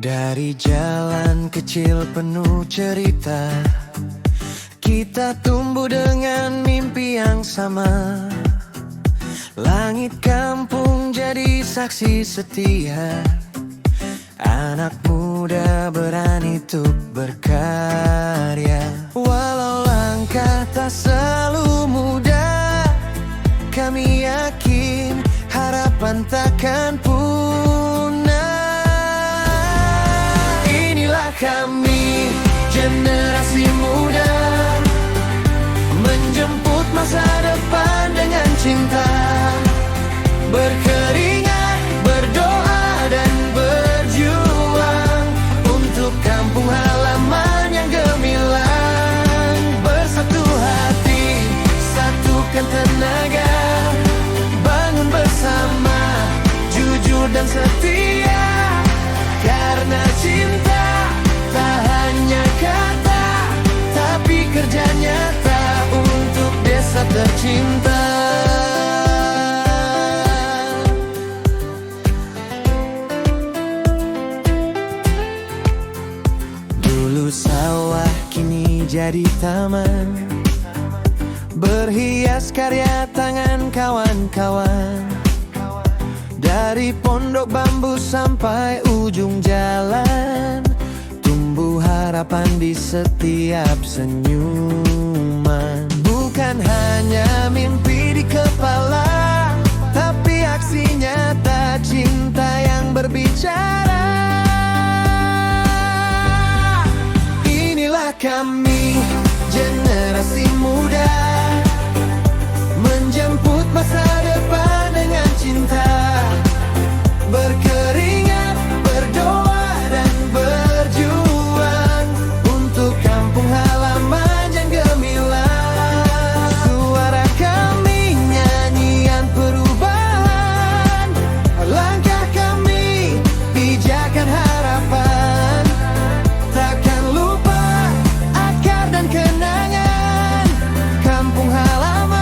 Dari jalan kecil penuh cerita, kita tumbuh dengan mimpi yang sama. Langit kampung jadi saksi setia, anak muda berani untuk berkarya. Walau langkah tak selalu mudah, kami yakin harapan takkan punah. Inilah kami, generasi muda, menjemput masa depan dengan cinta. Berkeringat, berdoa dan berjuang untuk kampung halaman yang gemilang. Bersatu hati, satukan tenaga, bangun bersama, jujur dan setia. Karena cinta tak hanya kata, tapi kerja nyata untuk desa tercinta. Dulu sawah kini jadi taman, berhias karya tangan kawan-kawan. Dari pondok bambu sampai ujung jalan, tumbuh harapan di setiap senyuman. Bukan hanya mimpi di kepala, tapi aksi nyata cinta yang berbicara. Inilah kami, generasi muda, menjemput masa depan dengan cinta. Berkeringat, berdoa dan berjuang untuk kampung halaman yang gemilang. Suara kami, nyanyian perubahan, langkah kami, pijakan harapan. Takkan lupa akar dan kenangan kampung halaman,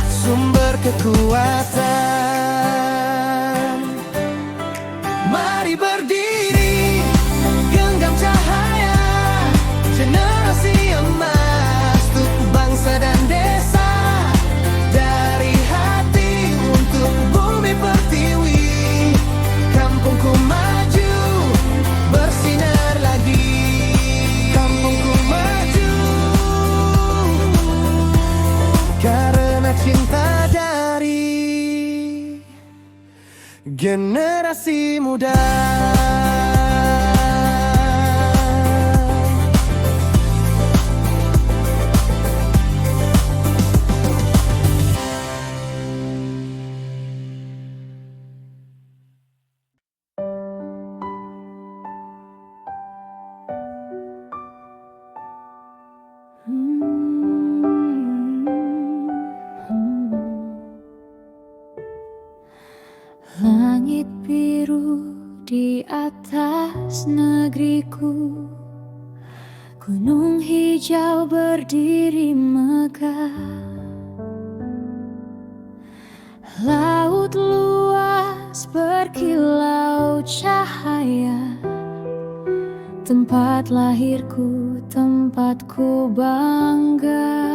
sumber kekuatan. Mari berdiri, genggam cahaya, generasi emas untuk bangsa dan desa. Dari hati untuk bumi pertiwi, kampungku maju, bersinar lagi. Kampungku maju, karena cinta dari generasi muda. Langit biru di atas negeriku, gunung hijau berdiri megah. Laut luas berkilau cahaya, tempat lahirku, tempatku bangga.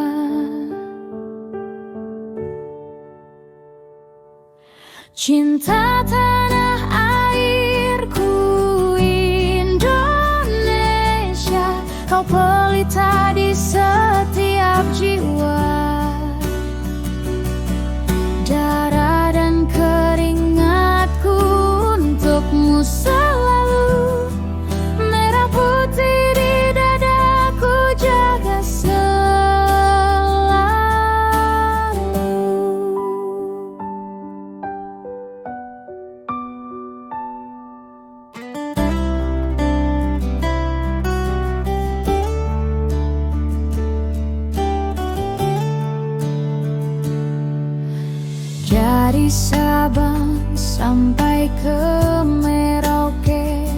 Cinta tanah airku Indonesia, kau pelita di setiap jiwa. Darah dan keringatku untukmu selalu, merah putih di dadaku jaga selalu. Dari Sabang sampai ke Merauke,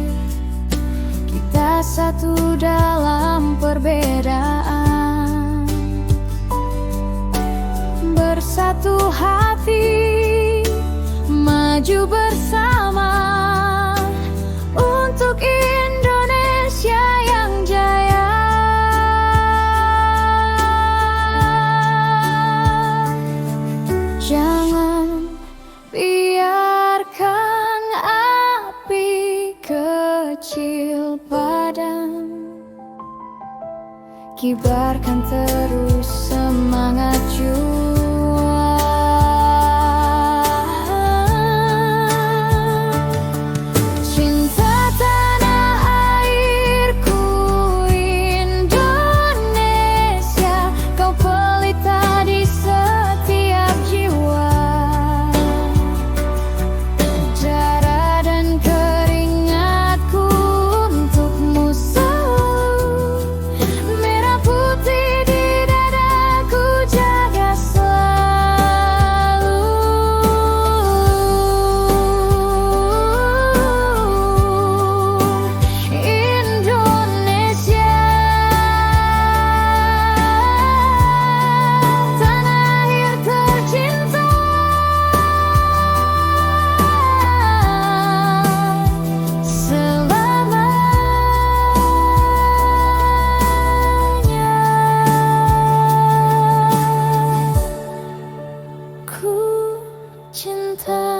kita satu dalam perbedaan. Bersatu hati, maju bersama. kibarkan terus semangat juang. Cinta tanah airku Indonesia, kau pelita di setiap jiwa. Darah dan keringatku untukmu selalu, merah putih di dadaku jaga selalu. Indonesia, tanah air tercinta, selamanya ku cinta.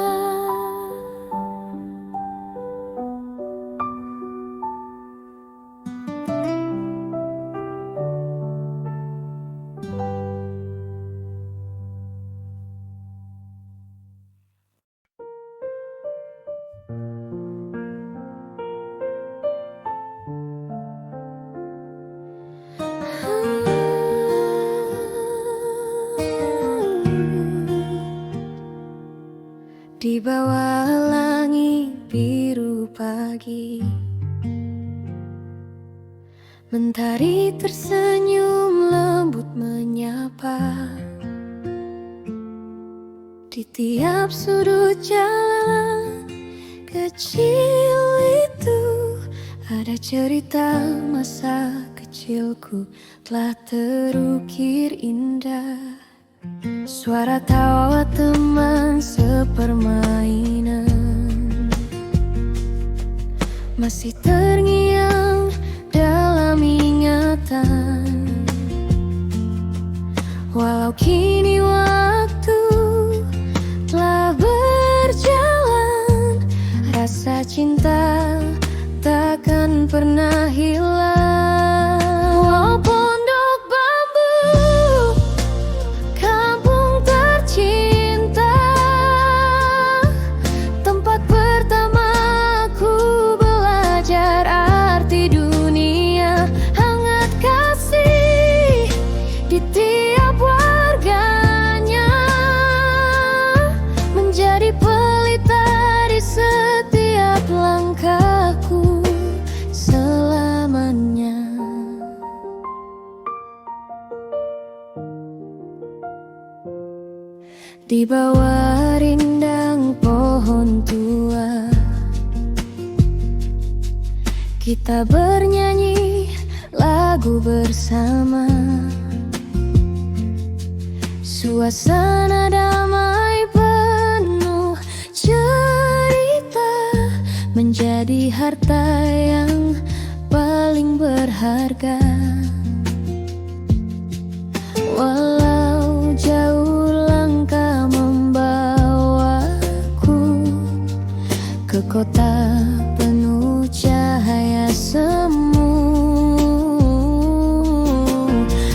Di bawah langit biru pagi, mentari tersenyum lembut menyapa. Di tiap sudut jalan kecil itu ada cerita masa kecilku telah terukir indah. Suara tawa teman sepermainan masih terngiang dalam ingatan. Walau kini waktu telah berjalan, rasa cinta takkan pernah hilang. Oh, pondok bambu, kampung tercinta, tempat pertamaku belajar arti dunia. Hangat kasih di tiap warganya, menjadi pelita di setiap langkahku selamanya. Di bawah rindang pohon tua, kita bernyanyi lagu bersama. Suasana damai penuh cerita, menjadi harta yang paling berharga. Walau jauh langkah membawaku ke kota penuh cahaya semu,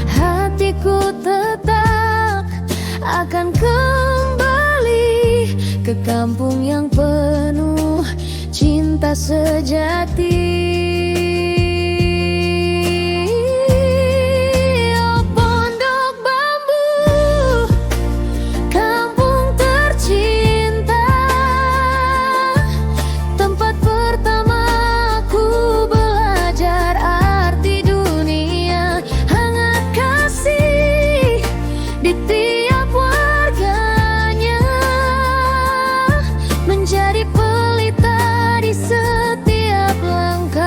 hatiku tetap akan kembali ke kampung yang penuh cinta sejati. Oh, pondok bambu, kampung tercinta, tempat pertamaku belajar arti dunia. Hangat kasih di tiap warganya, menjadi pelita di setiap langkah.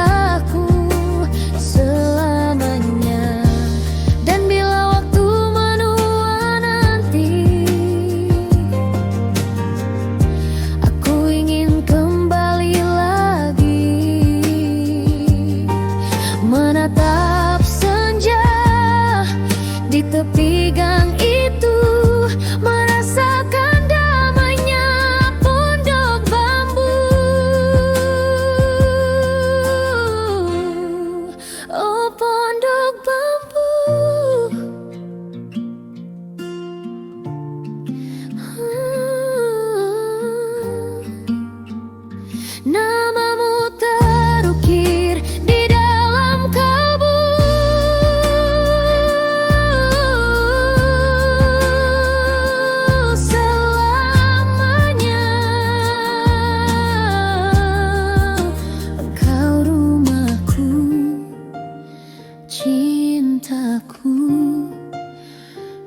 cintaku,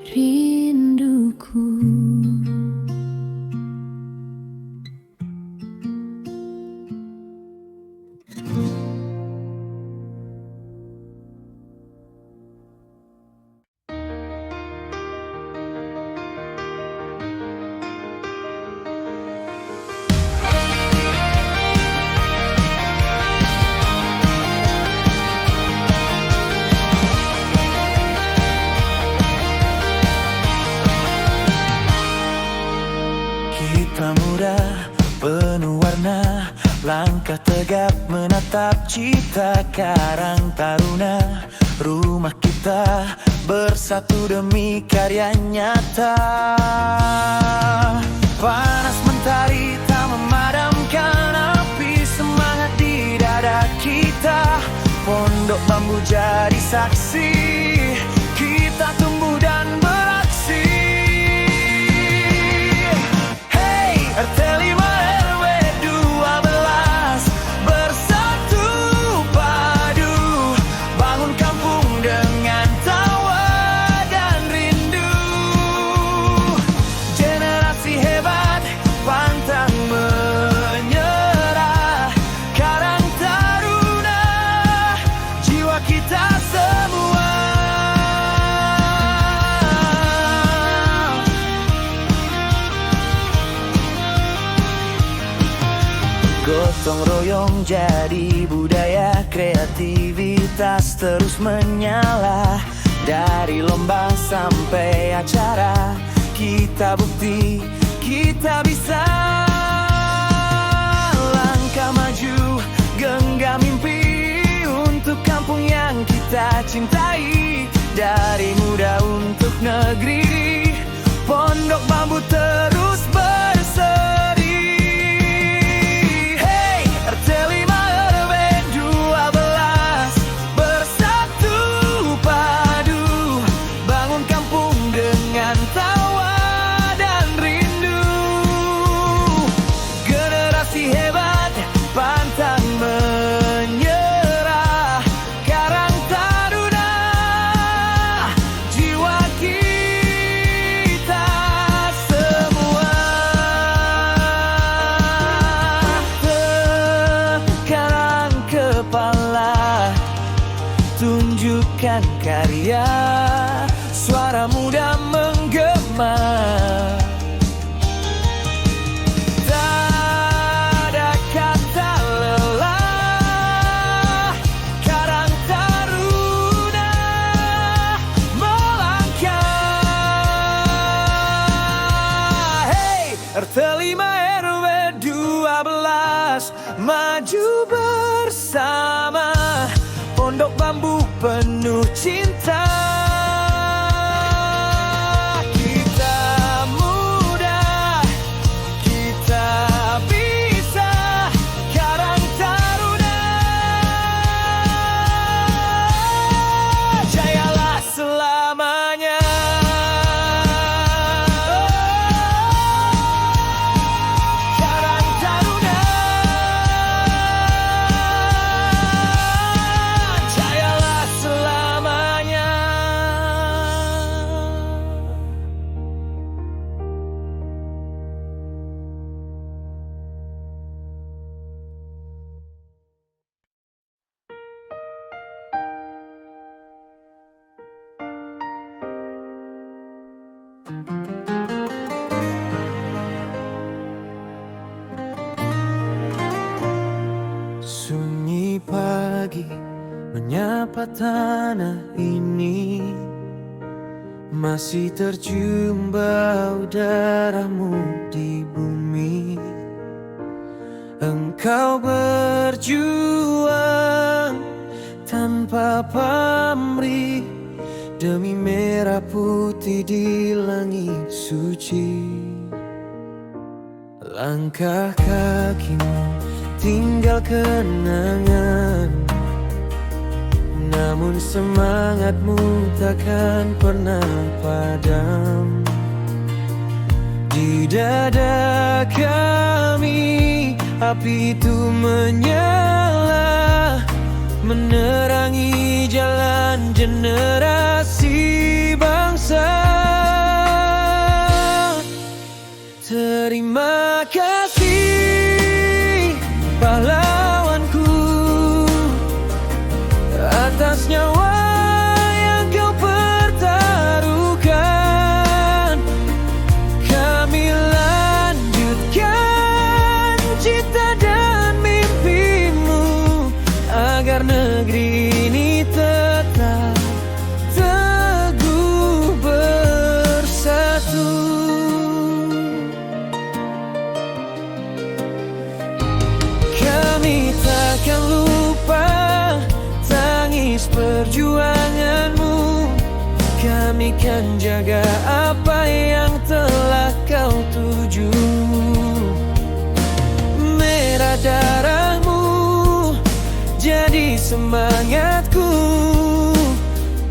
rinduku. Kita muda, penuh warna, langkah tegap menatap cita karang taruna. Rumah kita bersatu demi karya nyata. Panas mentari tak memadamkan api semangat di dada kita. Pondok Bambu jadi saksi, kita tumbuh dan beraksi. RT5 RW 12 bersatu padu, bangun kampung dengan tawa dan rindu. Generasi hebat pantang menyerah, karang taruna jiwa kita semua. Gotong royong jadi budaya, kreativitas terus menyala. Dari lomba sampai acara, kita bukti kita bisa. Langkah maju, genggam mimpi untuk kampung yang kita cintai. Dari muda untuk negeri, Pondok Bambu terus berseri. RT5 RW 12 bersatu padu, bangun kampung dengan tawa dan rindu. Generasi hebat pantang menyerah, karang taruna jiwa kita semua. Sekarang kepala, tunjukkan karya, suara muda menggema. Tak ada kata lelah, karang taruna melangkah. RT5 RW 12 maju bersama, Pondok Bambu penuh cinta. Kita muda, kita bisa, karang taruna jayalah selamanya. Karang taruna jayalah selamanya. Sunyi pagi menyapa tanah ini, masih tercium bau darahmu di bumi. Engkau berjuang tanpa pamrih, demi merah putih di langit suci. Langkah kakimu tinggal kenangan, namun semangatmu takkan pernah padam. Di dada kami api itu menyala, menerangi jalan generasi bangsa. Terima kasih pahlawanku atas nyawa yang kau pertaruhkan. Kami lanjutkan cita dan mimpimu agar negeri ini tetap teguh bersatu. Kami takkan lupa tangis perjuanganmu. Kami kan jaga apa yang telah kau tuju. Merah darahmu jadi semangatku,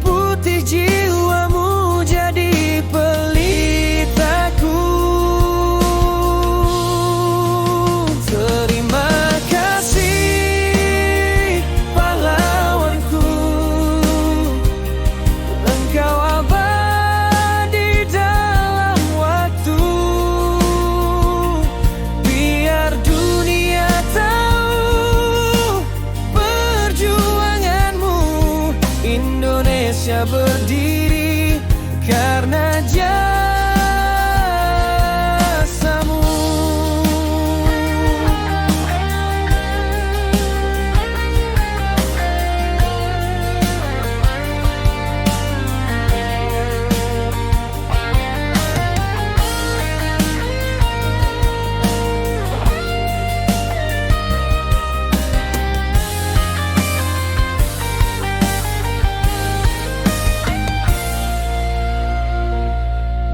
putih jiwamu jadi pelitaku. Terima kasih pahlawanku, engkau abadi dalam waktu. Biar dunia tahu perjuanganmu. Indonesia berdiri karena jasamu.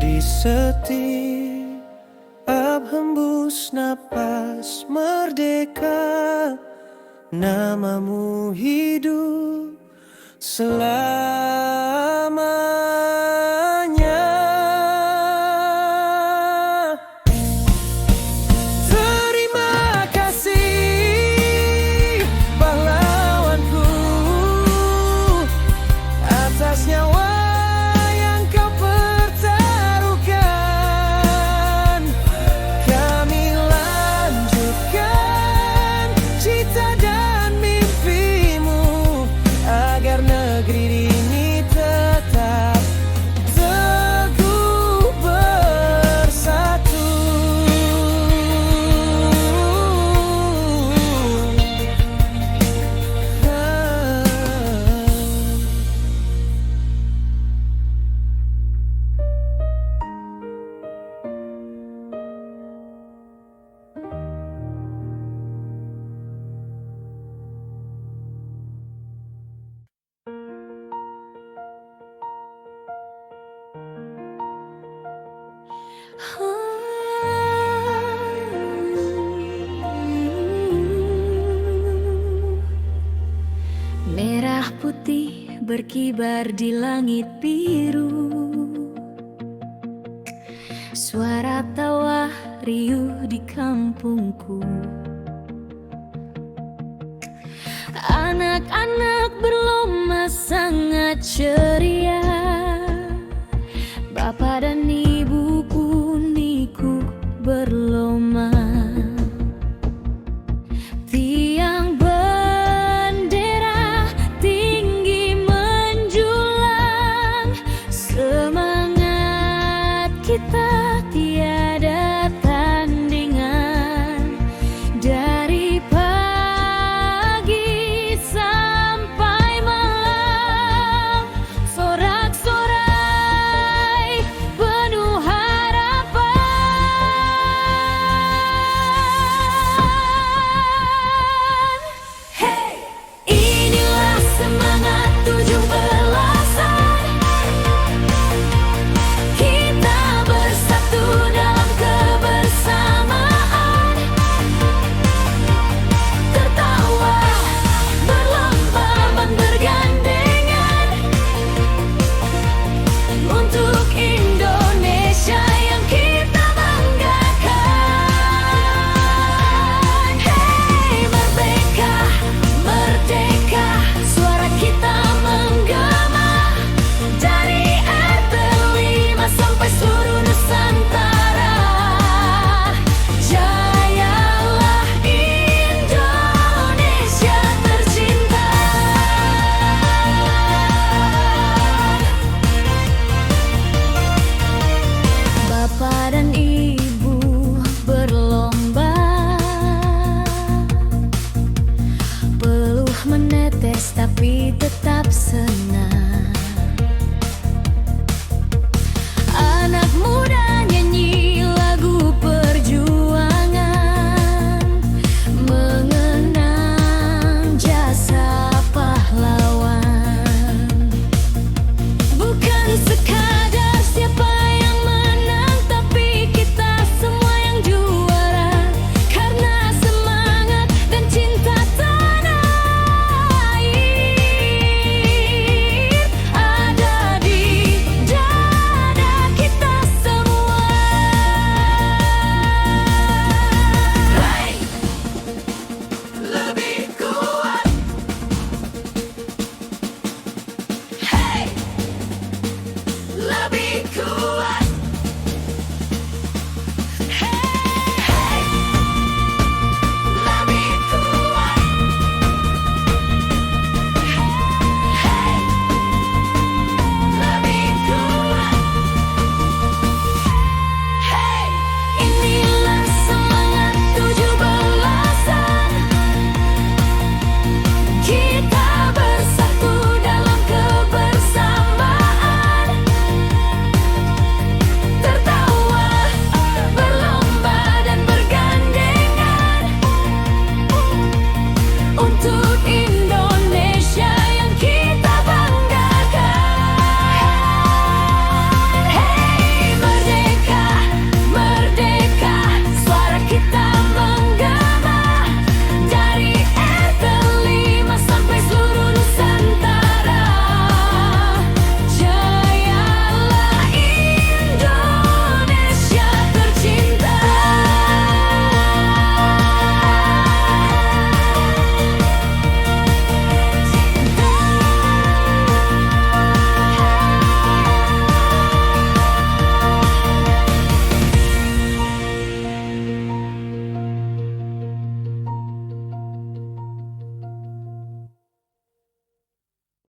Di setiap hembus napas merdeka, namamu hidup selamanya. Terima kasih pahlawanku atas nyawa yang kau pertaruhkan. Kami lanjutkan cita dan mimpimu agar negeri ini tetap teguh bersatu. Merah putih berkibar di langit biru. Suara tawa riuh di kampungku. Anak-anak berlomba sangat ceria.